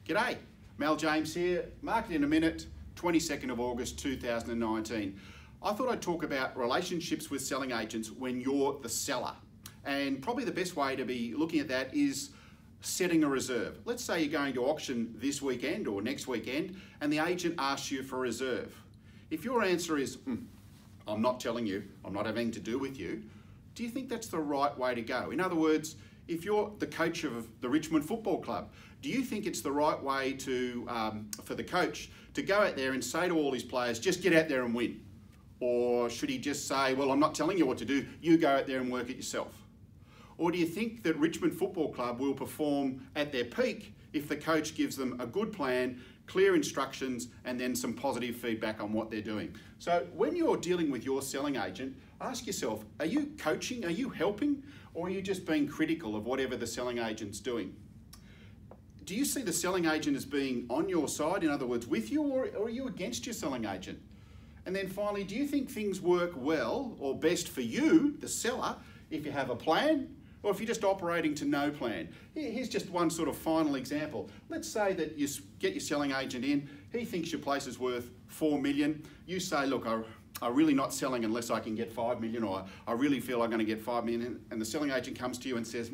G'day, Mel James here, Market in a Minute, 22nd of August 2019. I thought I'd talk about relationships with selling agents when you're the seller. And probably the best way to be looking at that is setting a reserve. Let's say you're going to auction this weekend or next weekend and the agent asks you for a reserve. If your answer is, I'm not telling you, I'm not having to do with you, do you think that's the right way to go? In other words, if you're the coach of the Richmond Football Club, do you think it's the right way to for the coach to go out there and say to all his players, just get out there and win? Or should he just say, well, I'm not telling you what to do, you go out there and work it yourself? Or do you think that Richmond Football Club will perform at their peak if the coach gives them a good plan, clear instructions, and then some positive feedback on what they're doing? So when you're dealing with your selling agent, ask yourself, are you coaching, are you helping, or are you just being critical of whatever the selling agent's doing? Do you see the selling agent as being on your side, in other words, with you, or are you against your selling agent? And then finally, do you think things work well or best for you, the seller, if you have a plan, or if you're just operating to no plan? Here's just one sort of final example. Let's say that you get your selling agent in, he thinks your place is worth 4 million. You say, look, I'm really not selling unless I can get 5 million, or I really feel I'm going to get 5 million. And the selling agent comes to you and says,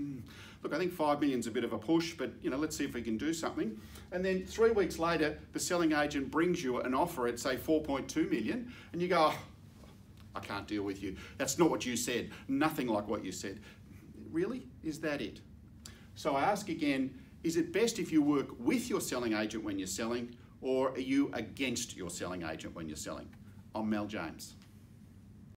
look, I think 5 million's a bit of a push, but let's see if we can do something. And then 3 weeks later, the selling agent brings you an offer at say 4.2 million, and you go, I can't deal with you. That's not what you said. Nothing like what you said. Really? Is that it? So I ask again, is it best if you work with your selling agent when you're selling, or are you against your selling agent when you're selling? I'm Mel James.